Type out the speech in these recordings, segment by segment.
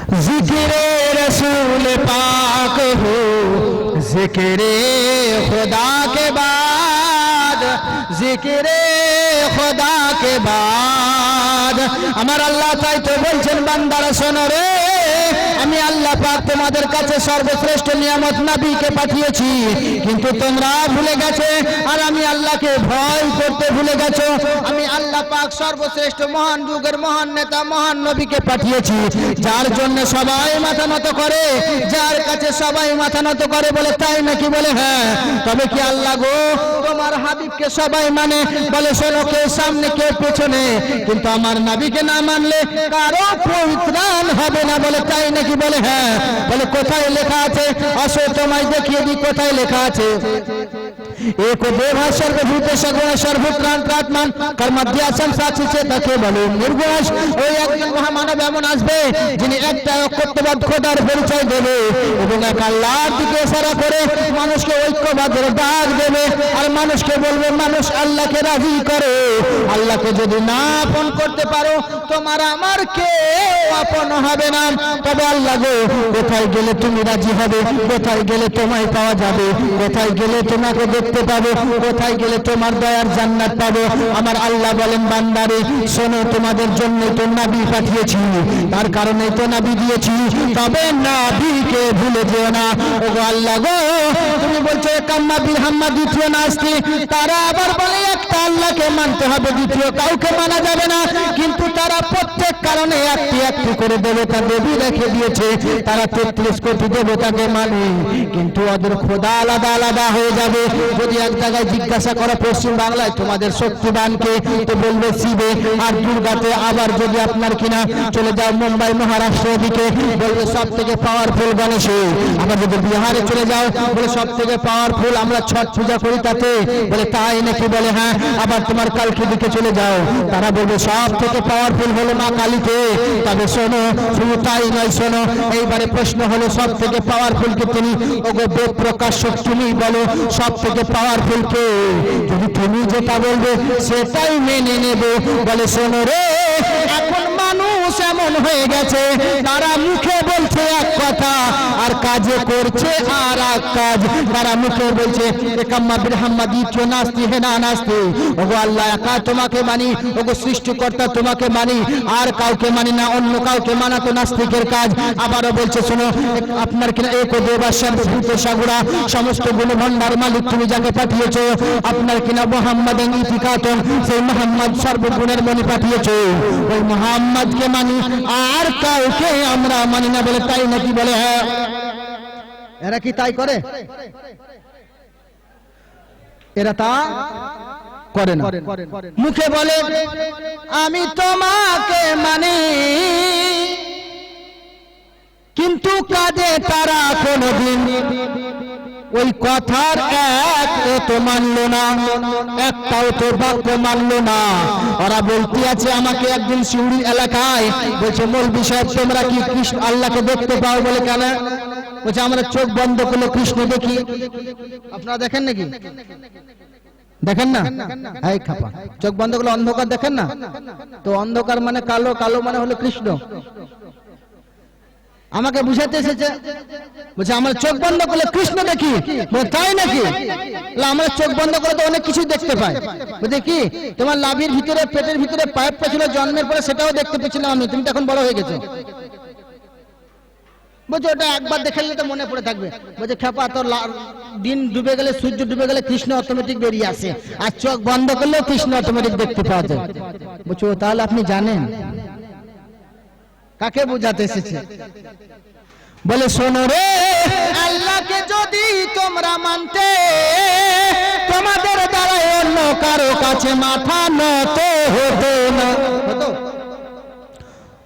जिक्रे रसूल पाक हो जिक्रे खुदा के बाद जिक्रे खुदा के बाद আমার আল্লাহ তাই তো বলছেন বান্দারা শোনো রে আমি আল্লাহ পাক তোমাদের কাছে সর্বশ্রেষ্ঠ নিয়ামত নবীকে পাঠিয়েছি কিন্তু তোমরা ভুলে গেছো আর আমি আল্লাহকে ভয় করতে ভুলে গেছো আমি আল্লাহ পাক সর্বশ্রেষ্ঠ মহান যুগের মহান নেতা মহান নবীকে পাঠিয়েছি যার জন্য সবাই মাথা নত করে যার কাছে সবাই মাথা নত করে বলে তাই নাকি বলে হ্যাঁ তবে কি আল্লাহ গো তোমার হাবিবকে সবাই মানে বলে শোনো কেউ সামনে কেউ পেছনে কিন্তু আমার নবীকে না মানলে কারো পরিত্রাণ হবে না বলে তাই নাকি বলে হ্যাঁ বলে কোথায় লেখা আছে আসো তোমায় দেখিয়ে দিই কোথায় লেখা আছে एक देवा सर्वभूत सगुण सर्वत्राण प्रात्मान कर्मध्यासम साक्षी से তাকে বলে নির্গুণ ওই একজন মহামানব এমন আসবে যিনি একটা অকর্তব্য খোদার পরিচয় দেবে এবং এক আল্লাহর দিকে ইশারা করে মানুষকে ঐক্যবদ্ধের ডাক দেবে আর মানুষকে বলবে মানুষ আল্লাহকে রাজি করে আল্লাহকে যদি না আপন করতে পারো তোমার আমার কেউ আপন হবে না তবে আল্লাহ গো কোথায় গেলে তুমি রাজি হবে কোথায় গেলে তোমায় পাওয়া যাবে কোথায় গেলে তোমাকে দেখতে পাবো কোথায় গেলে তোমার দয়ার জান্নাত পাবো আমার আল্লাহ বলেন বান্দারে শোনো তোমাদের জন্য তো নবী পাঠিয়েছি তার কারণে তো নবী দিয়েছি তবে নবীকে ভুলে যেও না ওগো আল্লাহ গো তুমি বলছো কাম্মা বিহাম্মা দ্বিতীয় নাস্তি তারা আবার বলে একটা আল্লাহকে মানতে হবে দ্বিতীয় কাউকে মানা যাবে না কিন্তু তারা প্রত্যেক কারণে একটি একটি করে দেবতা দেবী রেখে দিয়েছে তারা 33 কোটি দেবতাকে মানে কিন্তু ওদের খোদা আলাদা আলাদা হয়ে যাবে যদি এক জায়গায় জিজ্ঞাসা করে পশ্চিম বাংলায় তোমাদের শক্তিবানকে তো বলবে শিবে আর দুর্গাতে আবার যদি আপনার কিনা চলে যাও মুম্বাই মহারাষ্ট্র দিকে বলবে সব থেকে পাওয়ারফুল গণেশ আবার যদি বিহারে চলে যাও বলে সব থেকে পাওয়ারফুল আমরা ছট পূজা করি তাতে বলে তাই নাকি বলে হ্যাঁ আবার তোমার কালকে দিকে চলে যাও তারা বলবে সব থেকে পাওয়ারফুল হলো মা কালীতে তবে শোনো শুধু তাই নয় শোনো এইবারে প্রশ্ন হলো সব থেকে পাওয়ারফুল কে তিনি ওগো বেদ প্রকাশক তুমি বলো সব থেকে পাওয়ারফুল কে যদি তুমি যেটা বলবে সেটাই মেনে নেব বলে শোনো রে এখন মানুষ এমন হয়ে গেছে তারা মুখে বলছে এক কথা আর কাজে করছে আর এক কাজ তারা মুখে বলছে একাম্মা বিরহাম্মা দ্বিতীয় নাস্তি হে না নাস্তি ওগো আল্লাহ একা তোমাকে মানি ওগো সৃষ্টিকর্তা তোমাকে মানি আর কাউকে মানি না অন্য কাউকে মানা তো নাস্তিকের কাজ আবারও বলছে শোনো আপনার কিনা এক দেবা সর্বভূত সাগুরা সমস্ত গুণ ভান্ডার মালিক তুমি যাকে পাঠিয়েছো আপনার কিনা মুহাম্মাদান ইতিকাতুন সেই মুহাম্মদ সর্বগুণের মনি পাঠিয়েছো ওই মুহাম্মদকে মানি আর কাউকে আমরা মানি না বলে তাই নাকি বলে হ্যাঁ এরা কি তাই করে এরা তা করে না মুখে বলে আমি তোমাকে মানি কিন্তু কাজে তারা কোনদিন ওই কথার এক তো মানলো না একটাও তো বাক্য মানলো না ওরা বলতে আছে আমাকে একদিন শিউড়ি এলাকায় বলছে মৌলভী সাহেব তোমরা কি কৃষ্ণ আল্লাহকে দেখতে পাও বলে কেন বলছে আমরা চোখ বন্ধ করলে কৃষ্ণ দেখি আপনারা দেখেন নাকি দেখেন না এই খাপা চোখ বন্ধ করলে অন্ধকার দেখেন না তো অন্ধকার মানে কালো কালো মানে হলো কৃষ্ণ আমাকে বুঝাতে এসেছে বলছে আমরা চোখ বন্ধ করলে কৃষ্ণ দেখি তাই নাকি আমরা চোখ বন্ধ করে তো অনেক কিছু দেখতে পাই বলছে কি তোমার লাভির ভিতরে পেটের ভিতরে পাইপটা ছিল জন্মের পরে সেটাও দেখতে পেয়েছিলাম আমি তুমি তো এখন বড় হয়ে গেছো বলছে ওটা একবার দেখে নিলে তো মনে পড়ে থাকবে বলছে খেপা তো দিন ডুবে গেলে সূর্য ডুবে গেলে কৃষ্ণ অটোমেটিক বেরিয়ে আসে আর চোখ বন্ধ করলেও কৃষ্ণ অটোমেটিক দেখতে পাওয়া যায় বলছে তাহলে আপনি জানেন কাকে বোঝাতে এসেছে বলে শোনো রে আল্লাহকে যদি তোমরা মানতে তোমাদের দ্বারা অন্য কারো কাছে মাথা নত হতো না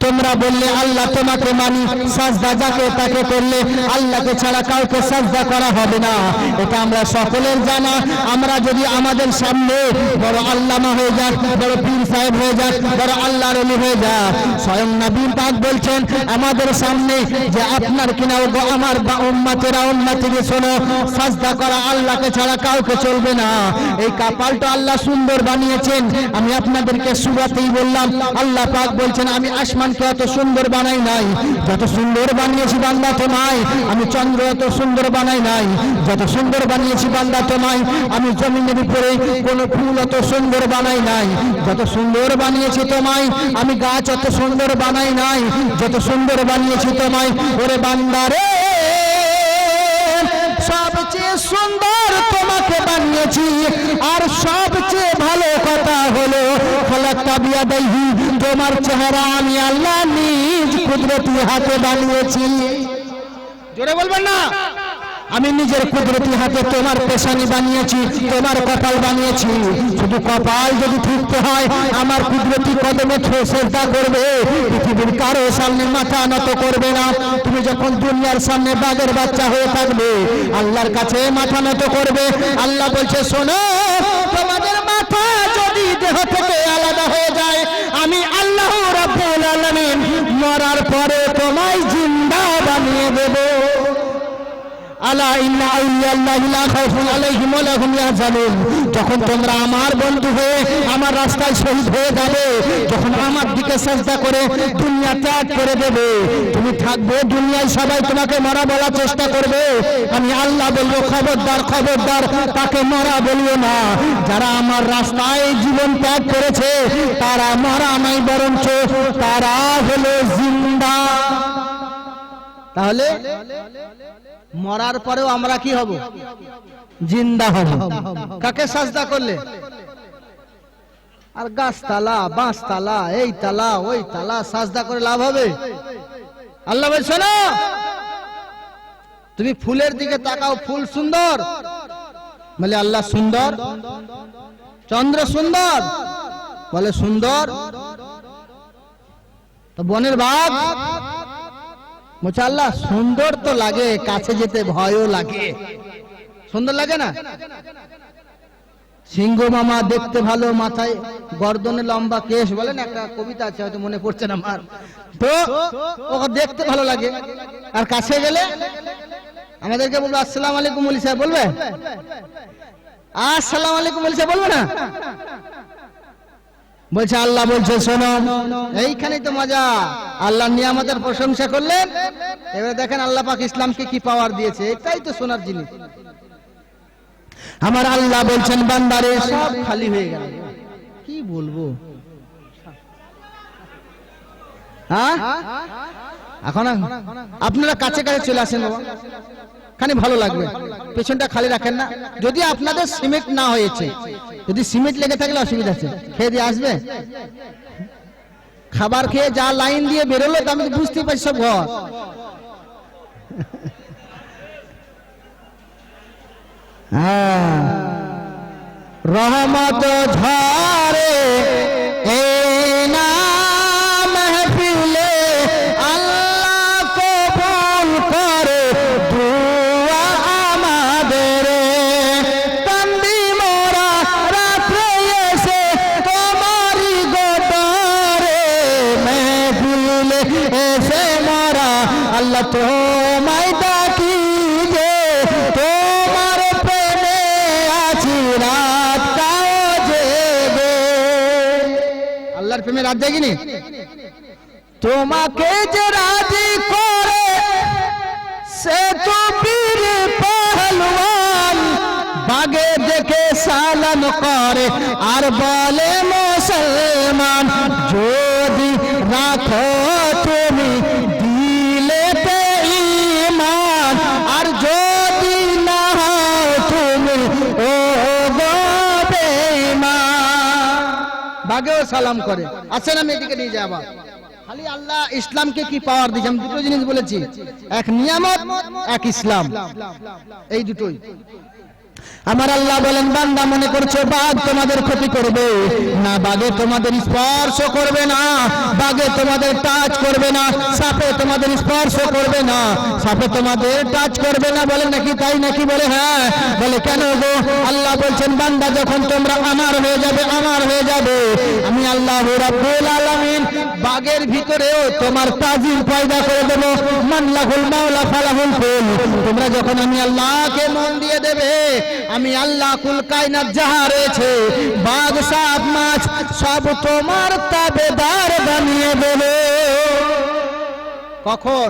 তোমরা বললে আল্লাহ তোমাকে মানি সাজদা যাকে তাকে করলে আল্লাহকে ছাড়া কাউকে সাজদা করা হবে না এটা আমরা সকলের জানা আমরা যদি আমাদের সামনে বড় আল্লামা হয়ে যাক বড় পীর সাহেব হয়ে যাক বড় আল্লাহর ওলি হয়ে যাক স্বয়ং নবী পাক বলছেন আমাদের সামনে যে আপনার কিনা আমার উম্মতেরা উম্মতিকে শোনো সাজদা করা আল্লাহকে ছাড়া কাউকে চলবে না এই কপালটা আল্লাহ সুন্দর বানিয়েছেন আমি আপনাদেরকে শুরুতেই বললাম আল্লাহ পাক বলছেন আমি আসমান ইসলামকে এত সুন্দর বানাই নাই, যত সুন্দর বানিয়েছি বান্দা তোমায়। আমি চন্দ্র এত সুন্দর বানাই নাই, যত সুন্দর বানিয়েছি বান্দা তোমায়। আমি জমিনের উপরে কোনো ফুল এত সুন্দর বানাই নাই, যত সুন্দর বানিয়েছি তোমায়। আমি গাছ এত সুন্দর বানাই নাই, যত সুন্দর বানিয়েছি তোমায়। ওরে বান্দারে, সবচেয়ে সুন্দর তোমাকে বানিয়েছি। আর সবচেয়ে ভালো কথা হলো খলাক্তা বিয়াদাইহি, তোমার চেহারা আমি আল্লাহ নিজ কুদরতি হাতে বানিয়েছি। জোরে বলবেন না? আমি নিজের কুদরতি হাতে তোমার পেশানি বানিয়েছি, তোমার কপাল বানিয়েছি। শুধু কপাল যদি ঠিকতে হয়, আমার কুদরতি কদমে সেজদা করবে, পৃথিবীর কারো সামনে মাথা নত করবে না। তুমি যখন দুনিয়ার সামনে বাঘের বাচ্চা হয়ে থাকবে, আল্লাহর কাছে মাথা নত করবে। আল্লাহ বলছে, শোনো, তোমাদের মাথা যদি দেহ থেকে আলাদা হয়ে যায়, আমি আল্লাহ রাব্বুল আলামিন মরার পরে তোমায় জিন্দা বানিয়ে দেব। আলা ইন্না আউলিয়াল্লাহি লা খাউফুন আলাইহিম ওয়া লা হুম ইয়াহজানুন। যখন তোমরা আমার বন্ধু হয়ে আমার রাস্তায় শহীদ হয়ে যাবে, যখন আমার দিকে সাজদা করে দুনিয়া ত্যাগ করে দেবে, তুমি থাকবে দুনিয়ায়, সবাই তোমাকে মরা বলার চেষ্টা করবে। আমি আল্লাহ বলবো, খবরদার খবরদার, তাকে মরা বলিও না। যারা আমার রাস্তায় জীবন ত্যাগ করেছে তারা মরা নাই, বরঞ্চ তারা হলো জিন্দা। তাহলে মরার পরেও আমরা কি হব? জিন্দা হব। কাকে সাজদা করলে? আর গাছতলা, বাঁশতলা, এই তালা, ওই তালা সাজদা করে লাভ হবে? আল্লাহ বলছে না, তুমি ফুলের দিকে তাকাও, ফুল সুন্দর বলে আল্লাহ সুন্দর। চন্দ্র সুন্দর বলে সুন্দর। তো বনের বাঘ বলছে আল্লাহ সুন্দর তো লাগে, কাছে যেতে ভয়ও লাগে। সুন্দর লাগে না? সিংহ মামা দেখতে ভালো, মাথায় গর্দনে লম্বা কেশ, বলেন একটা কবিতা আছে, হয়তো মনে পড়ছে না আমার। তো ওকে দেখতে ভালো লাগে, আর কাছে গেলে আমাদেরকে বলবো আসসালামু আলাইকুম ওলি সাহেব, বলবে? আসসালামু আলাইকুম ওলি সাহেব বলবে না? বলছে আল্লাহ বলছে, শোনো, এইখানেই তো মজা। আল্লাহ নিয়ামতের প্রশংসা করলেন, এবারে দেখেন আল্লাহ পাক ইসলামকে কি পাওয়ার দিয়েছে, এটাই তো শোনার জিনিস। আমার আল্লাহ বলছেন, বান্দারে সব খালি হয়ে গেল, কি বলবো। হ্যাঁ, এখন আপনারা কাছে কাছে চলে আসেন বাবা, খানি ভালো লাগবে। পেছনটা খালি রাখেন না। যদি আপনাদের সিমেন্ট না হয়েছে, যদি সিমেন্ট লেগে থাকলে অসুবিধা আছে, খেয়ে দিয়ে আসবে। খাবার খেয়ে যা লাইন দিয়ে বেরোলো, তো আমি বুঝতেই পারছি সব ঘর। হ্যাঁ, রহমত ঝরে এই না মাহফিলে, আল্লাহ কবুল করে দুআ আমাদের। কান্দি মোরা রাত্রে এসে তোমারই গোটরে, মাহফিলে এসে মোরা আল্লাহ তোমায় ডাকি যে, তোমার প্রেমে আছি রাত কাও জেগে। আল্লাহর প্রেমে রাত জাগিনি? তোমাকে যে রাজি করে সে তো বীর পহলওয়ান, বাগে দেখে সালাম করে আর বলে মুসলমান। যদি রাখো তুমি দিলেতে ঈমান, আর যদি না হও তুমি ও গো বেঈমান। বাগেও সালাম করে। আসেন আমি এদিকে নিয়ে যাবো। খালি আল্লাহ ইসলামকে কি পাওয়ার দিয়েছে, আমি দুটো জিনিস বলেছি, এক নিয়ামত, এক ইসলাম, এই দুটোই। আমার আল্লাহ বলেন, বান্দা মনে করছো বাঘ তোমাদের ক্ষতি করবে না, বাঘে তোমাদের স্পর্শ করবে না, বাঘে তোমাদের টাচ করবে না, সাপে তোমাদের স্পর্শ করবে না, সাপে তোমাদের টাচ করবে না। বলে নাকি তাই নাকি? বলে হ্যাঁ। বলে কেন গো? আল্লাহ বলছেন, বান্দা যখন তোমরা আমার হয়ে যাবে, আমার হয়ে যাবে, আমি আল্লাহ রাব্বুল আলামিন বাঘের ভিতরেও তোমার তাজিম পয়দা করে দেবো। মান লাহুল মাওলা ফালাহুল কুল। তোমরা যখন আমি আল্লাহকে মন দিয়ে দেবে, আমি আল্লাহ কুল কায়নাত যাহা রয়েছে, বাঘ, সাপ, মাছ সব তোমার তাবেদার বানিয়ে দেবে। কখন?